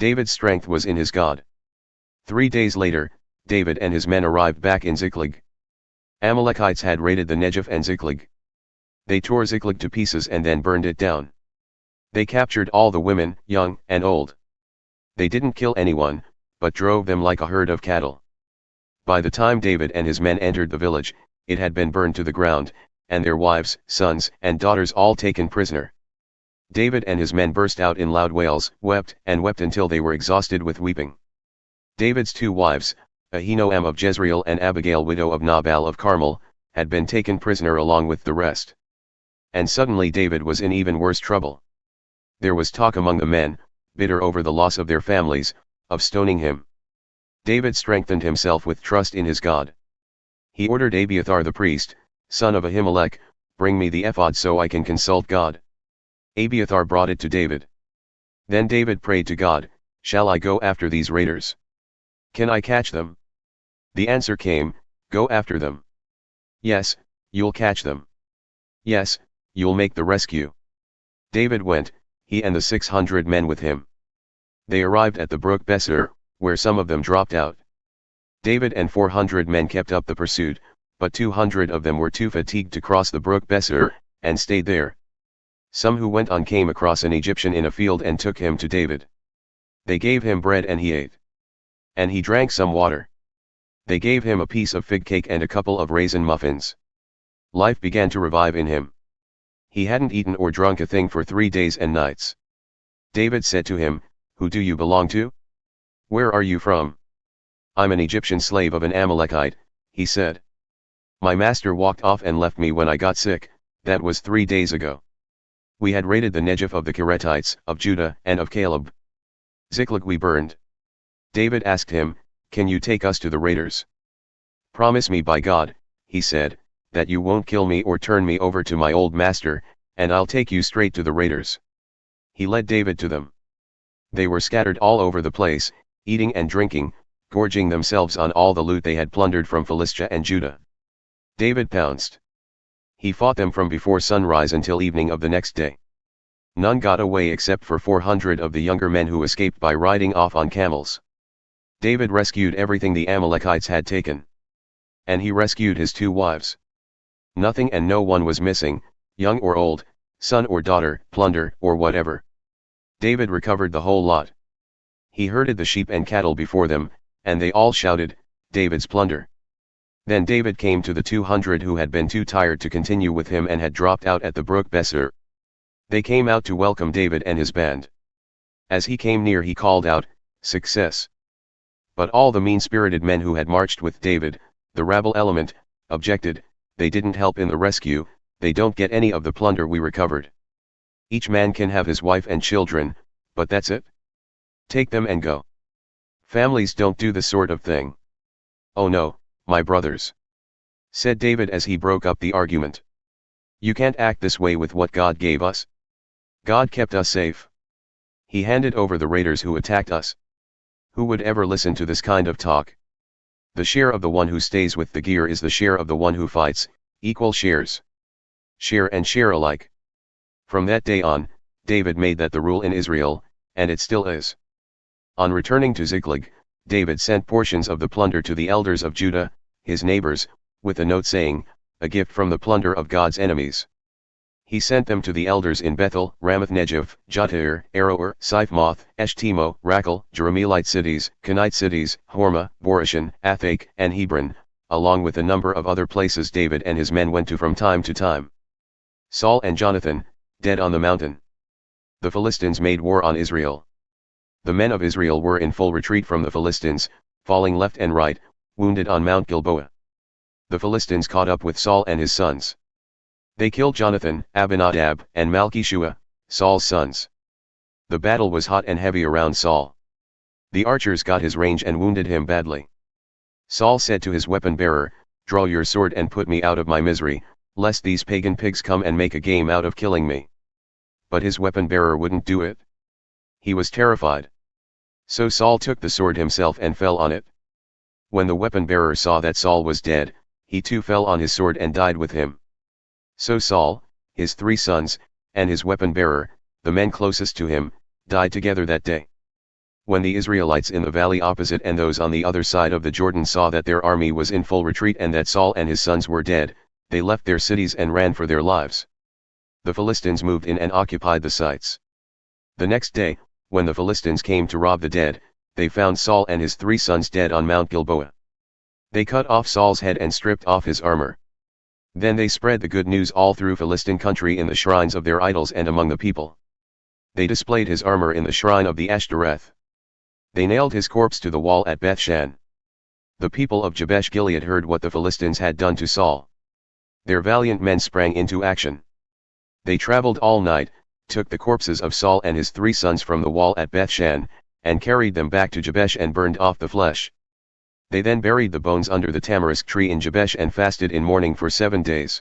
David's strength was in his God. 3 days later, David and his men arrived back in Ziklag. Amalekites had raided the Negev and Ziklag. They tore Ziklag to pieces and then burned it down. They captured all the women, young and old. They didn't kill anyone, but drove them like a herd of cattle. By the time David and his men entered the village, it had been burned to the ground, and their wives, sons, and daughters all taken prisoner. David and his men burst out in loud wails, wept until they were exhausted with weeping. David's 2 wives, Ahinoam of Jezreel and Abigail widow of Nabal of Carmel, had been taken prisoner along with the rest. And suddenly David was in even worse trouble. There was talk among the men, bitter over the loss of their families, of stoning him. David strengthened himself with trust in his God. He ordered Abiathar the priest, son of Ahimelech, bring me the Ephod so I can consult God. Abiathar brought it to David. Then David prayed to God, shall I go after these raiders? Can I catch them? The answer came, go after them. Yes, you'll catch them. Yes, you'll make the rescue. David went, he and the 600 men with him. They arrived at the Brook Besor, where some of them dropped out. David and 400 men kept up the pursuit, but 200 of them were too fatigued to cross the Brook Besor, and stayed there. Some who went on came across an Egyptian in a field and took him to David. They gave him bread and he ate. And he drank some water. They gave him a piece of fig cake and a couple of raisin muffins. Life began to revive in him. He hadn't eaten or drunk a thing for 3 days and nights. David said to him, who do you belong to? Where are you from? I'm an Egyptian slave of an Amalekite, he said. My master walked off and left me when I got sick, that was 3 days ago. We had raided the Negev of the Kerethites, of Judah and of Caleb. Ziklag we burned. David asked him, can you take us to the raiders? Promise me by God, he said, that you won't kill me or turn me over to my old master, and I'll take you straight to the raiders. He led David to them. They were scattered all over the place, eating and drinking, gorging themselves on all the loot they had plundered from Philistia and Judah. David pounced. He fought them from before sunrise until evening of the next day. None got away except for 400 of the younger men who escaped by riding off on camels. David rescued everything the Amalekites had taken. And he rescued his 2 wives. Nothing and no one was missing, young or old, son or daughter, plunder or whatever. David recovered the whole lot. He herded the sheep and cattle before them, and they all shouted, David's plunder. Then David came to the 200 who had been too tired to continue with him and had dropped out at the Brook Besor. They came out to welcome David and his band. As he came near he called out, success. But all the mean-spirited men who had marched with David, the rabble element, objected, they didn't help in the rescue, they don't get any of the plunder we recovered. Each man can have his wife and children, but that's it? Take them and go. Families don't do this sort of thing. Oh no, my brothers, said David as he broke up the argument. You can't act this way with what God gave us. God kept us safe. He handed over the raiders who attacked us. Who would ever listen to this kind of talk? The share of the one who stays with the gear is the share of the one who fights, equal shares. Share and share alike. From that day on, David made that the rule in Israel, and it still is. On returning to Ziklag, David sent portions of the plunder to the elders of Judah, his neighbors, with a note saying, a gift from the plunder of God's enemies. He sent them to the elders in Bethel, Ramoth Negev, Jattir, Aroer, Siphmoth, Eshtemoa, Racal, Jerahmeelite cities, Kerethites cities, Hormah, Bor Ashan, Athach, and Hebron, along with a number of other places David and his men went to from time to time. Saul and Jonathan, dead on the mountain. The Philistines made war on Israel. The men of Israel were in full retreat from the Philistines, falling left and right, wounded on Mount Gilboa. The Philistines caught up with Saul and his sons. They killed Jonathan, Abinadab, and Malchishua, Saul's sons. The battle was hot and heavy around Saul. The archers got his range and wounded him badly. Saul said to his weapon bearer, draw your sword and put me out of my misery, lest these pagan pigs come and make a game out of killing me. But his weapon bearer wouldn't do it. He was terrified. So Saul took the sword himself and fell on it. When the weapon bearer saw that Saul was dead, he too fell on his sword and died with him. So Saul, his 3 sons, and his weapon bearer, the men closest to him, died together that day. When the Israelites in the valley opposite and those on the other side of the Jordan saw that their army was in full retreat and that Saul and his sons were dead, they left their cities and ran for their lives. The Philistines moved in and occupied the sites. The next day, when the Philistines came to rob the dead, they found Saul and his 3 sons dead on Mount Gilboa. They cut off Saul's head and stripped off his armor. Then they spread the good news all through Philistine country in the shrines of their idols and among the people. They displayed his armor in the shrine of the Ashtoreth. They nailed his corpse to the wall at Bethshan. The people of Jabesh Gilead heard what the Philistines had done to Saul. Their valiant men sprang into action. They traveled all night, took the corpses of Saul and his 3 sons from the wall at Bethshan, and carried them back to Jabesh and burned off the flesh. They then buried the bones under the tamarisk tree in Jabesh and fasted in mourning for 7 days.